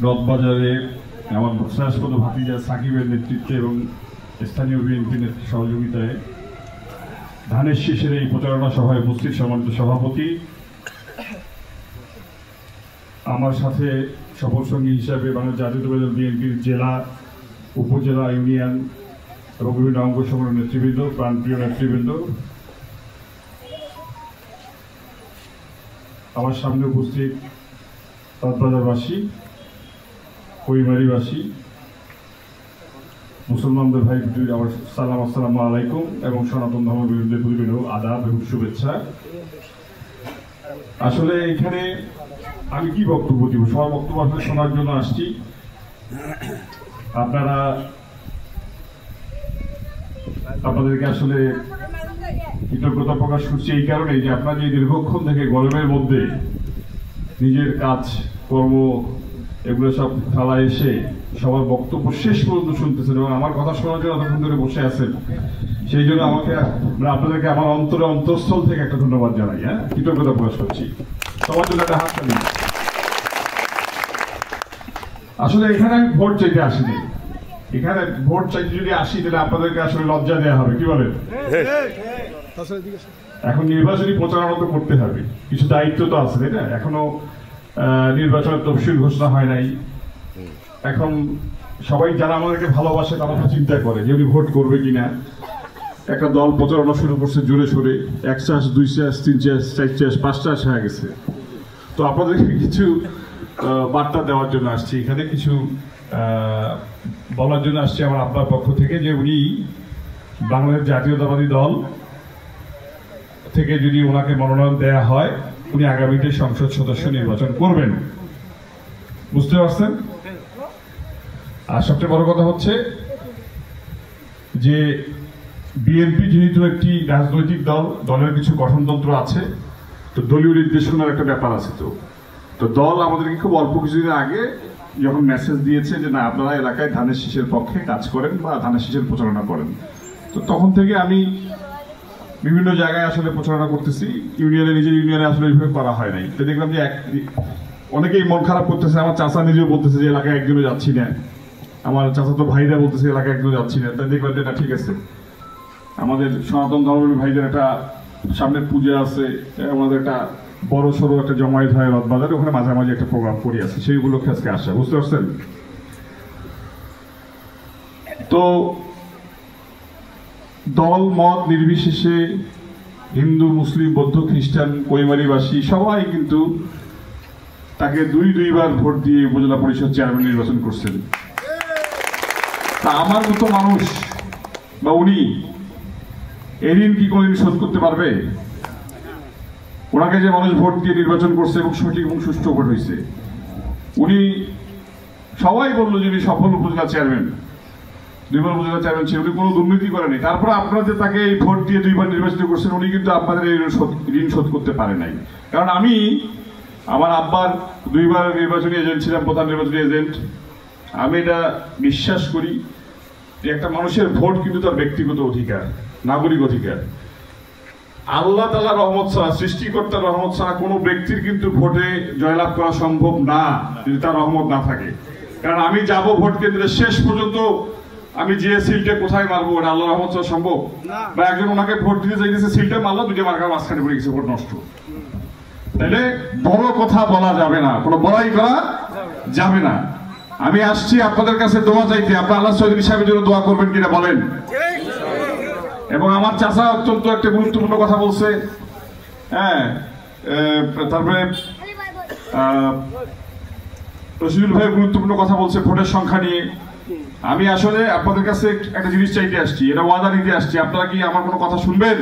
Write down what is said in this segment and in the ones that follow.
রথবাজারে আমার শ্রেষ্ঠপদ ভাতিজা সাকিবের নেতৃত্বে এবং স্থানীয় বিএনপি নেতৃত্বের সহযোগিতায় ধানের শীষের এই প্রচারণা সভায় উপস্থিত সম্মানিত সভাপতি, আমার সাথে সফরসঙ্গী হিসাবে বাংলাদেশ জাতীয়তাবাদী দল বিএনপির জেলা, উপজেলা, ইউনিয়ন এবং বিভিন্ন অঙ্গ সংগঠনের নেতৃবৃন্দ, প্রাণপ্রিয় নেতৃবৃন্দ, আমার সামনে উপস্থিত রথবাজারবাসী, কৈমারিবাসী, মুসলমানদের ভাই আমার সালাম, আসসালামু আলাইকুম, এবং সনাতন ধর্মবিরোধীদের প্রতিবিধ আদাব এবং শুভেচ্ছা। আসলে এখানে আমি কি বক্তব্য দিব, সবার বক্তব্য আসলে শোনার জন্য আসছি। আপনাদেরকে আসলে কৃতজ্ঞতা প্রকাশ করছি এই কারণে যে আপনারা যে দীর্ঘক্ষণ থেকে গরমের মধ্যে নিজের কাজ কর্ম এগুলো সব ফেলা এসে সবার বক্তব্য শেষ পর্যন্ত শুনতেছেন এবং আমার কথা শোনার জন্য এতক্ষণ ধরে বসে আছেন, সেই জন্য আপনাদেরকে আমার অন্তঃস্থল থেকে একটা ধন্যবাদ জানাই। কৃতজ্ঞতা প্রকাশ করছি সবার জন্য। একটা হাত তালি। আসলে এখানে আমি ভোট চাইতে আসিনি, এখানে ভোট চাইতে যদি আসি তাহলে আপনাদেরকে আসলে লজ্জা দেওয়া হবে, কি বলেন? এখন নির্বাচনী প্রচারণা তো করতে হবে, কিছু দায়িত্ব তো আছে, তাই না? এখনো নির্বাচনের তফসিল ঘোষণা হয় নাই। এখন সবাই যারা আমাদেরকে ভালোবাসে তারা তো চিন্তা করে যে উনি ভোট করবে কিনা। একটা দল প্রচারণা শুরু করছে জোরে সোরে, 1 চাষ 2 চাষ 3 চাষ 4 চাষ 5 চাষ হয়ে গেছে। তো আপনাদেরকে কিছু বার্তা দেওয়ার জন্য আসছি, এখানে কিছু বলার জন্য আসছি আমার আপনার পক্ষ থেকে, যে উনি বাংলাদেশ জাতীয়তাবাদী দল থেকে যদি ওনাকে মনোনয়ন দেয়া হয় উনি আগামীতে সংসদ সদস্য নির্বাচন করবেন, বুঝতে পারছেন? আর সবচেয়ে বড় কথা হচ্ছে যে বিএনপি যেহেতু একটি রাজনৈতিক দল, দলের কিছু গঠনতন্ত্র আছে, তো দলীয় নির্দেশনার একটা ব্যাপার আছে। তো দল আমাদেরকে খুব অল্প কিছুদিন আগে যখন মেসেজ দিয়েছে যে না আপনারা এলাকায় ধানের শীষের পক্ষে কাজ করেন বা ধানের শীষের প্রচারণা করেন, তো তখন থেকে আমি বিভিন্ন জায়গায় আসলে প্রচারণা করতেছি। নিজের ইউনিয়নে আসলে এইভাবে করা হয় নাই। তো দেখলাম যে অনেকেই মন খারাপ করতেছে, আমার চাচা নিজেও বলতেছে যে এলাকায় একজনও যাচ্ছি না, আমার চাচা তো ভাইরা বলতেছে এলাকায় একজনও যাচ্ছি না। তাই দেখলাম যে এটা ঠিক আছে, আমাদের সনাতন ধর্মের ভাইদের একটা সামনে পূজা আছে, আমাদের একটা বড় সড়ো একটা জমায়েত হয় রথবাজারে, ওখানে মাঝামাঝি একটা প্রোগ্রাম করি আছে, সেই উপলক্ষে আজকে আসা, বুঝতে পারছেন? তো দল মত নির্বিশেষে হিন্দু, মুসলিম, বৌদ্ধ, খ্রিস্টান, কৈমারিবাসী সবাই কিন্তু তাকে দুইবার ভোট দিয়ে উপজেলা পরিষদ চেয়ারম্যান নির্বাচন করছেন। তা আমার মতো মানুষ বা উনি এই ঋণ কি কোনদিন শোধ করতে পারবে? ওনাকে যে মানুষ ভোট দিয়ে নির্বাচন করছে এবং সঠিক এবং সুষ্ঠু ভোট হয়েছে, উনি সবাই বললো যে উনি সফল উপজেলা চেয়ারম্যান, 2বার উপজেলা চেয়ারম্যান ছিল, উনি কোনো দুর্নীতি করেনি। তারপরে আপনারা যে তাকে এই ভোট দিয়ে 2বার নির্বাচিত করছেন, উনি কিন্তু আপনাদের এই ঋণ শোধ করতে পারে নাই। কারণ আমি আমার আব্বার 2বার নির্বাচনী এজেন্ট ছিলাম, প্রধান নির্বাচনী এজেন্ট। আমি এটা বিশ্বাস করি যে একটা মানুষের ভোট কিন্তু তার ব্যক্তিগত অধিকার, নাগরিক অধিকার। আল্লাহ তাআলা রহমত ছাড়া, সৃষ্টিকর্তার রহমত ছাড়া কোনো ব্যক্তির কিন্তু ভোটে জয়লাভ করা সম্ভব না যদি তার রহমত না থাকে। কারণ আমি যাব ভোট কেন্দ্রে, শেষ পর্যন্ত আমি যে সিলটা কোথায় মারবো ওটা আল্লাহ রহমত ছাড়া সম্ভব বা একজন ওনাকে ভোট দিতে চাইতেছে, সিলটা মারলো, 2টা মার্কার মাঝখানে পড়ে গেছে, ভোট নষ্ট। তাইলে বড় কথা বলা যাবে না, কোনো বড়াই করা যাবে না। আমি আসছি আপনাদের কাছে দোয়া চাইতে, আপনারা আল্লাহ চৌধুরী সাহেবের জন্য দোয়া করবেন কিনা বলেন। এবং আমার চাচা অত্যন্ত একটা গুরুত্বপূর্ণ কথা বলছে, তারপরে রশিদুল ভাই গুরুত্বপূর্ণ কথা বলছে ভোটের সংখ্যা নিয়ে। আমি আসলে আপনাদের কাছে একটা জিনিস চাইতে আসছি, এটা ওয়াদা নিতে আসছি। আপনারা কি আমার কোনো কথা শুনবেন?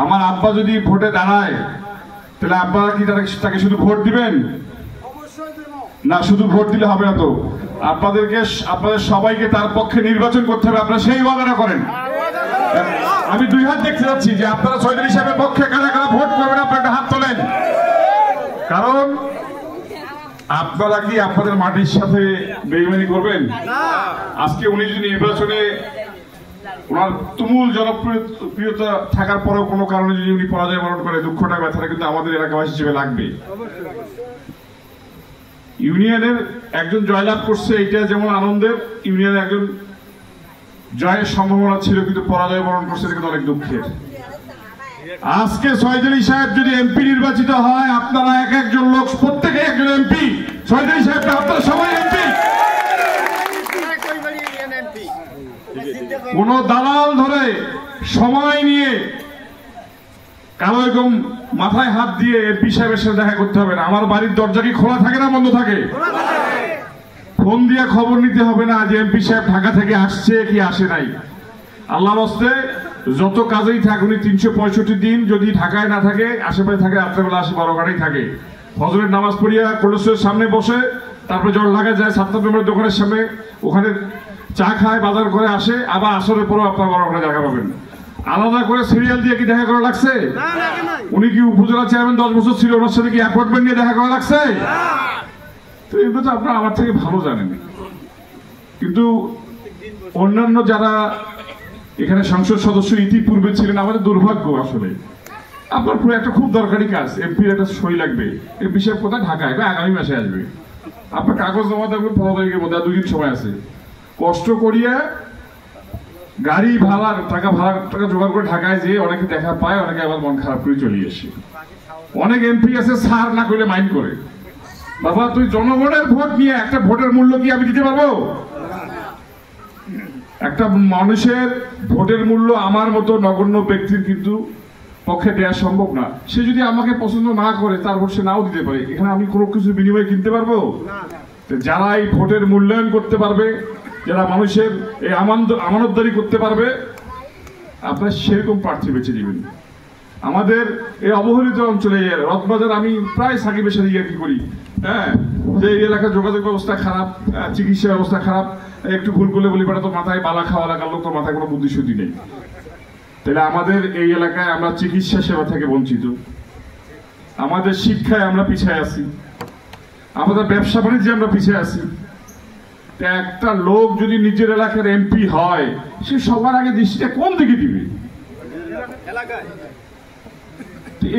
আমার আব্বা যদি ভোটে দাঁড়ায় তাহলে আপনারা কি তাকে শুধু ভোট দিবেন? না, শুধু ভোট দিলে হবে না, তো আপনাদের সবাইকে তার পক্ষে নির্বাচন করতে হবে। আপনারা সেই ওয়াদাটা করেন। আমি 2 হাত দেখতে যাচ্ছি যে আপনারা চৌধুরী সাহেবের পক্ষে কারা কারা ভোট করবেন, আপনারা একটা হাত তোলেন। কারণ আপনারা কি আপনাদের মাটির সাথে বেইমানি করবেন? আজকে উনি যদি নির্বাচনে ওনার তুমুল জনপ্রিয়তা থাকার পরেও কোনো কারণে যদি উনি পরাজয় বরণ করে, দুঃখটা ব্যথাটা কিন্তু আমাদের এলাকাবাসী হিসেবে লাগবে। ইউনিয়নের একজন জয়লাভ করছে, এটা যেমন আনন্দের, ইউনিয়নের একজন জয়ের সম্ভাবনা ছিল কিন্তু পরাজয় বরণ করছে, কিন্তু অনেক দুঃখের। আজকে সৈয়দ আলী সাহেব যদি এমপি নির্বাচিত হয়, আপনারা এক একজন লোক প্রত্যেকে একজন এমপি। সৈয়দ আলী সাহেব আপনারা সবাই এমপি। কোন দালাল ধরে সময় নিয়ে কারো এরকম মাথায় হাত দিয়ে এমপি সাহেবের সাথে দেখা করতে হবে না। আমার বাড়ির দরজা কি খোলা থাকে না বন্ধ থাকে? ফোন দিয়ে খবর নিতে হবে না যে এমপি সাহেব ঢাকা থেকে আসছে কি আসে নাই। আল্লাহর হস্তে যত কাজেই থাক, উনি 365 দিন যদি ঢাকায় না থাকে, আশেপাশে থাকে, রাত্রেবেলা আসে 12 ঘন্টায় থাকে। ফজরের নামাজ পড়িয়া কোলেশ্বরের সামনে বসে, তারপরে জল লাগা যায় 7 নম্বরের দোকানের সামনে, ওখানে চা খায়, বাজার করে আসে, আবার আসরের পরও আপনার 12 ঘন্টা জায়গা পাবেন। আলাদা করে সিরিয়াল দিয়ে কি দেখা করা লাগছে? উনি কি উপজেলা চেয়ারম্যান 10 বছর ছিল, ওনার সাথে কি অ্যাপয়েন্টমেন্ট নিয়ে দেখা করা লাগছে? তো এগুলো তো আপনারা আমার থেকে ভালো জানেন। কিন্তু অন্যান্য যারা এখানে সংসদ সদস্য ইতিপূর্বে ছিলেন, আমাদের দুর্ভাগ্য আসলে। আপনার পুরো একটা খুব দরকারি কাজ, এমপির একটা সই লাগবে। এমপি সাহেব কোথায়? ঢাকায়, আগামী মাসে আসবে। আপনার কাগজ জমা দেবেন 15 তারিখের মধ্যে, 2 দিন সময় আছে। কষ্ট করিয়া গাড়ি ভাড়ার টাকা জোগাড় করে ঢাকায় যেয়ে অনেকে দেখা পায়, অনেকে আবার মন খারাপ করে চলে আসে। অনেক এমপি আছে সার না করলে মাইন্ড করে। বাবা, তুই জনগণের ভোট নিয়ে একটা ভোটের মূল্য কি আমি দিতে পারবো? একটা মানুষের ভোটের মূল্য আমার মতো নগণ্য ব্যক্তির কিন্তু পক্ষে দেওয়া সম্ভব না। সে যদি আমাকে পছন্দ না করে, তার ভোট সে নাও দিতে পারে। এখানে আমি কোনো কিছু বিনিময়ে কিনতে পারবো? যারা এই ভোটের মূল্যায়ন করতে পারবে, যারা মানুষের এই আমানতদারি করতে পারবে, আপনারা সেরকম প্রার্থী বেছে দিবেন। আমাদের এই অবহেলিত অঞ্চলে রথবাজার, আমি প্রায় সাকিবের সাথে কি করি, হ্যাঁ, যে এই এলাকার যোগাযোগ ব্যবস্থা খারাপ, চিকিৎসা ব্যবস্থা খারাপ, একটু ভুল করলে বলি বেটা তো মাথায় বালা খাওয়া লাগার লোক, তো মাথায় কোনো বুদ্ধি শুদ্ধি নেই। তাহলে আমাদের এই এলাকায় আমরা চিকিৎসা সেবা থেকে বঞ্চিত, আমাদের শিক্ষায় আমরা পিছিয়ে আছি, আমাদের ব্যবসা বাণিজ্যে আমরা পিছিয়ে আছি। একটা লোক যদি নিজের এলাকার এমপি হয়, সে সবার আগে দৃষ্টিটা কোন দিকে দিবে?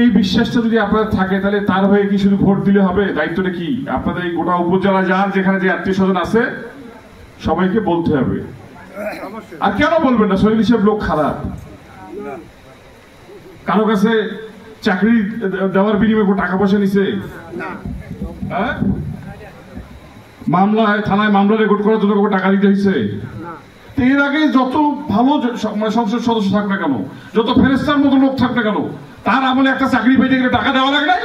এই বিশ্বাসটা যদি আপনার থাকে, তাহলে তার হয়ে কি শুধু ভোট দিলে হবে? দায়িত্বটা কি? আপনাদের এই গোটা উপজেলা যার যেখানে যে আত্মীয় স্বজন আছে, সবাইকে বলতে হবে। আর কেন বলবেন না? সৈয়দ সাহেব লোক খারাপ, কারো কাছে চাকরি দেওয়ার বিনিময়ে টাকা পয়সা নিছে? হ্যাঁ, মামলায় থানায় মামলা রেকর্ড করার জন্য টাকা দিতে হয়েছে? এর আগে যত ভালো সংসদ সদস্য থাক না কেন, যত ফেরেস্তার মতো লোক থাক না কেন, তার আমলে একটা চাকরি পেতে গেলে টাকা দেওয়া লাগে না?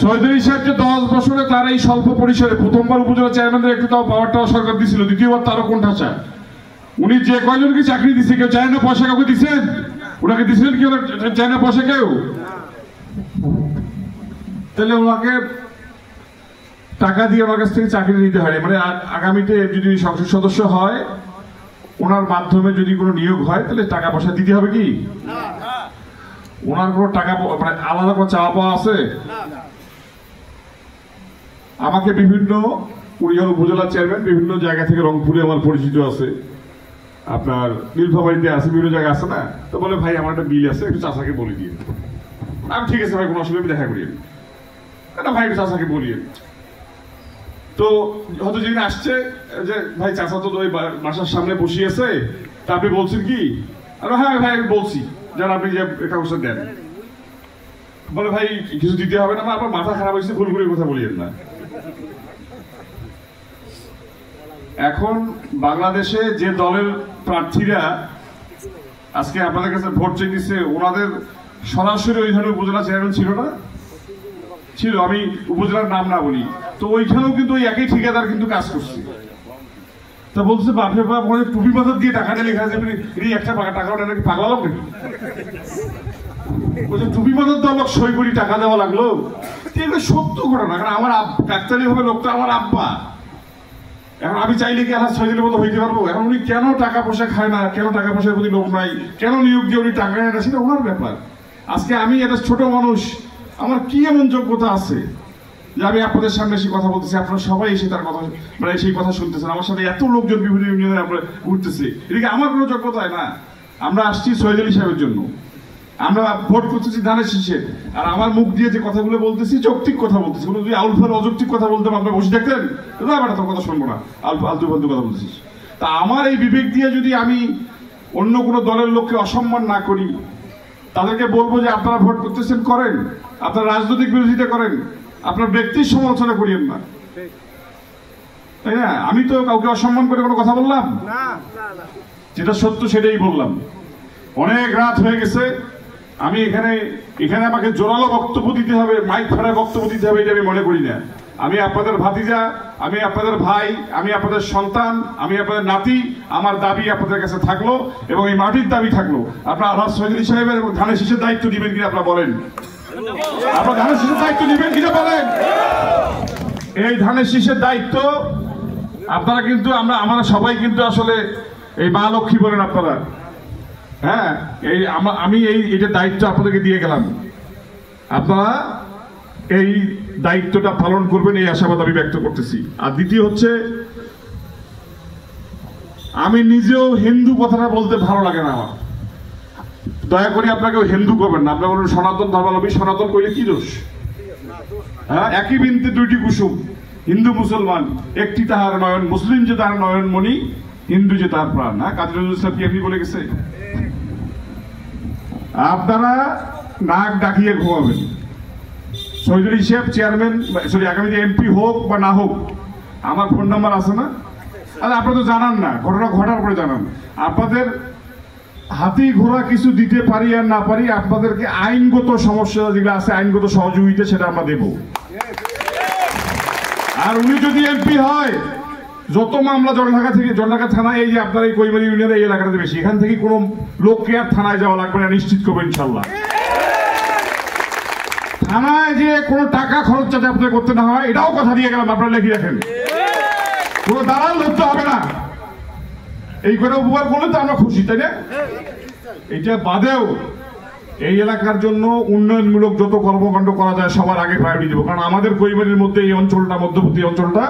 সৈয়দ আলী সাহেব যে 10 বছরে তার এই স্বল্প পরিসরে প্রথমবার উপজেলা চেয়ারম্যানদের একটু তাও পাওয়ারটাও সরকার দিছিল, দ্বিতীয়বার তারও কোণঠাসা। উনি যে কয়জনকে চাকরি দিচ্ছে, কেউ চায় না পয়সা, কাউকে দিচ্ছেন? ওনাকে দিচ্ছিলেন কি? চায় না পয়সা কেউ? তাহলে ওনাকে টাকা দিয়ে ওনার কাছ থেকে চাকরি নিতে হয়। মানে আগামীতে যদি সংসদ সদস্য হয়, ওনার মাধ্যমে যদি কোনো নিয়োগ হয়, তাহলে টাকা পয়সা দিতে হবে কি? ওনার কোনো টাকা মানে আলাদা কোনো চাওয়া পাওয়া আছে? আমাকে বিভিন্ন উপজেলা চেয়ারম্যান বিভিন্ন জায়গা থেকে, রংপুরে আমার পরিচিত আছে, আপনার নীলফামারীতে আছে, বিভিন্ন জায়গায় আছে না, তো বলে ভাই আমার একটা বিল আছে, একটু চাচাকে বলে দিয়ে। আমি ঠিক আছে ভাই, কোনো অসুবিধা, আমি দেখা করি না ভাই, একটু চাচাকে বলিয়ে। তো হয়তো যেদিন আসছে যে ভাই চাচা তো ওই বাসার সামনে বসিয়েছে, তা আপনি বলছেন কি? হ্যাঁ ভাই আমি বলছি, যারা আপনি যে কাগজটা দেন। বলে ভাই কিছু দিতে হবে না, আমার মাথা খারাপ হয়েছে, ভুল করে কথা বলিয়েন না। এখন বাংলাদেশে যে দলের প্রার্থীরা আজকে আপনাদের কাছে ভোট চাইতেছে, ওনাদের সরাসরি ওই ধরনের উপজেলা চেয়ারম্যান ছিল না? ছিল, আমি উপজেলার নাম না বলি, তো ওইখানেও কিন্তু ওই একই ঠিকাদার কিন্তু কাজ করছে। তা বলছে বাপরে বাপ, টুপি মাথার দিয়ে টাকা দিয়ে লেখা যাবে, এই একটা টাকা নাকি পাগলা লোক নাকি? বলছে টুপি মাথার তো আমাকে সই করি টাকা দেওয়া লাগলো। এগুলো সত্য ঘটনা, কারণ আমার ডাক্তারি হবে লোকটা আমার আব্বা। এখন আমি চাইলে কি আল্লাহ সৈয়দের মতো হইতে পারবো? এখন উনি কেন টাকা পয়সা খায় না, কেন টাকা পয়সার প্রতি লোক নাই, কেন নিয়োগ দিয়ে উনি টাকা নেয় না, সেটা ওনার ব্যাপার। আজকে আমি একটা ছোট মানুষ, আমার কি এমন যোগ্যতা আছে যে আমি আপনাদের সামনে এসে কথা বলতেছি, আপনারা সবাই এসে তার কথা মানে সেই কথা শুনতেছেন, আমার সাথে এত লোকজন বিভিন্ন ইউনিয়নে আমরা ঘুরতেছি, এদিকে আমার কোনো যোগ্যতা না। আমরা আসছি সৈয়দ আলী সাহেবের জন্য, আমরা ভোট করতেছি ধানের শীষে, আর আমার মুখ দিয়ে যে কথাগুলো বলতেছি যৌক্তিক কথা বলতেছি, কোনো যদি আউলফাল অযৌক্তিক কথা বলতাম আপনারা বসে থাকতেন, আমরা তোর কথা শুনবো না, আলতু ফালতু কথা বলতেছিস। তা আমার এই বিবেক দিয়ে যদি আমি অন্য কোনো দলের লোককে অসম্মান না করি, তাদেরকে বলবো যে আপনারা ভোট করতেছেন করেন, আপনারা রাজনৈতিক বিরোধিতা করেন, আপনার ব্যক্তির সমালোচনা করিয়েন না, তাই না? আমি তো কাউকে অসম্মান করে কোনো কথা বললাম না, যেটা সত্য সেটাই বললাম। অনেক রাত হয়ে গেছে, আমি এখানে আমাকে জোরালো বক্তব্য দিতে হবে, মাইক ফাড়ায় বক্তব্য দিতে হবে, এটা আমি মনে করি না। আমি আপনাদের ভাতিজা, আমি আপনাদের ভাই, আমি আপনাদের সন্তান, আমি আপনাদের নাতি। আমার দাবি আপনাদের কাছে থাকলো এবং এই মাটির দাবি থাকলো। আপনারা আলহাজ শহীদ আলী সাহেবের এবং ধানের শীষের দায়িত্ব নেবেন কিনা আপনারা বলেন? আপনারা ধানের শীষের দায়িত্ব নেবেন কিনা বলেন? এই ধানের শীষের দায়িত্ব আপনারা কিন্তু আমরা সবাই কিন্তু আসলে এই মা লক্ষ্মী বলেন আপনারা, হ্যাঁ, আমি এইটা দায়িত্ব আপনাদেরকে দিয়ে গেলাম, আপনারা এই দায়িত্বটা পালন করবেন, এই আশাবাদ আমি ব্যক্ত করতেছি। আর দ্বিতীয় হচ্ছে, আমি নিজেও হিন্দু কথাটা বলতে ভালো লাগে না আমার, দয়া করে আপনাকে হিন্দু করবেন না, আপনার বলুন সনাতন ধর্মাবলম্বী। সনাতন কইলে কি দোষ? হ্যাঁ, একই বিনতে দুইটি কুসুম, হিন্দু মুসলমান একটি তাহার নয়ন, মুসলিম যে তাহার নয়ন মণি, হিন্দু যে তার প্রাণ। না, কাজী নজরুল ইসলাম কি এমনি বলে গেছে? আপনারা নাক ডাকিয়ে ঘুমাবেন। শহীদ আলী সাহেব চেয়ারম্যান, সরি আগামী এমপি হোক বা না হোক, আমার ফোন নাম্বার আছে না? আরে আপনারা তো জানান না, ঘটনা ঘটার পরে জানান। আপনাদের হাতি ঘোড়া কিছু দিতে পারি আর না পারি, আপনাদেরকে আইনগত সমস্যা যেগুলো আছে, আইনগত সহযোগিতা সেটা আমরা দেব। আর উনি যদি এমপি হয়, যত মামলা জলঢাকা থানায়, এই যে আপনার এই কৈমারি ইউনিয়নের এই এলাকাটাতে বেশি, এখান থেকে কোনো লোককে আর থানায় যাওয়া লাগবে না, নিশ্চিত করবো ইনশাল্লাহ। থানায় যে কোনো টাকা খরচ যাতে আপনাদের করতে না হয়, এটাও কথা দিয়ে গেলাম, আপনারা লিখে রাখেন। কোনো দালাল ধরতে হবে না, এই করে উপকার করলে তো আমরা খুশি, তাই না? এটা বাদেও এই এলাকার জন্য উন্নয়নমূলক যত কর্মকাণ্ড করা যায় সবার আগে প্রায়োরিটি দেবো, কারণ আমাদের কৈমারির মধ্যে এই অঞ্চলটা, মধ্যবর্তী অঞ্চলটা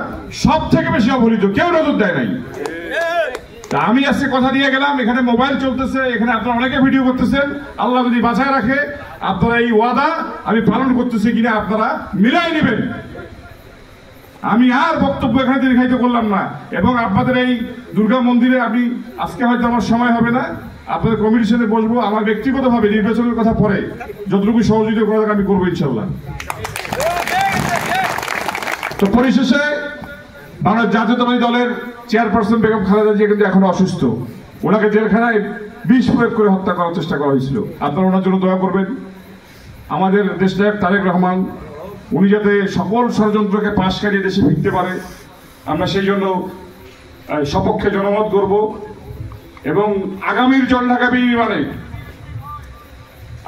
সব থেকে বেশি অবহেলিত, কেউ নজর দেয় নাই। আমি আজকে কথা দিয়ে গেলাম, এখানে মোবাইল চলতেছে, এখানে আপনারা অনেকে ভিডিও করতেছেন, আল্লাহ যদি বাঁচায় রাখে আপনারা এই ওয়াদা আমি পালন করতেছি কিনা আপনারা মিলাই নেবেন। আমি আর বক্তব্য এখানে দীর্ঘায়িত করলাম না, এবং আপনাদের এই দুর্গা মন্দিরে আমি আজকে হয়তো আমার সময় হবে না, আপনাদের কমিটির সাথে বসবো, আমার ব্যক্তিগতভাবে নির্বাচনের কথা পরে যতটুকু সহযোগিতা করা আমি করবো ইনশাল্লাহ। তো পরিশেষে বাংলাদেশ জাতীয়তাবাদী দলের চেয়ারপারসন বেগম খালেদা জিয়া কিন্তু এখনো অসুস্থ, ওনাকে জেলখানায় বিষ প্রয়োগ করে হত্যা করার চেষ্টা করা হয়েছিল। আপনারা ওনার জন্য দয়া করবেন। আমাদের দেশনায়ক তারেক রহমান, উনি যাতে সকল ষড়যন্ত্রকে পাশ কাটিয়ে দেশে ফিরতে পারে, আমরা সেই জন্য সপক্ষে জনমত করব। এবং আগামীর জলঢাকা বিনির্মাণে,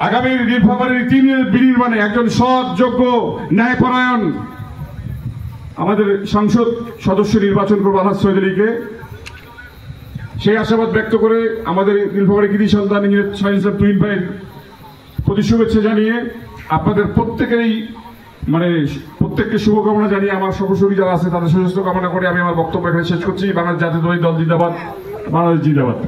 আগামীর নীলফামারীর ৩ বিনির্মাণে একজন সৎ, যোগ্য, ন্যায়পরায়ণ আমাদের সংসদ সদস্য নির্বাচন করবো আলহাজ শহীদ আলীকে। সেই আশাবাদ ব্যক্ত করে আমাদের নীলফামারী কৃতি সন্তান ইঞ্জিনিয়ার শহীদ ইসলাম তুহিন ভাইয়ের প্রতি শুভেচ্ছা জানিয়ে, আপনাদের প্রত্যেককে শুভকামনা জানিয়ে, আমার সহযোগী যারা আছে তাদের সুস্বাস্থ্য কামনা করে আমি আমার বক্তব্য এখানে শেষ করছি। বাংলাদেশ জাতীয়তাবাদী দল জিন্দাবাদ, বাংলাদেশ জিন্দাবাদ।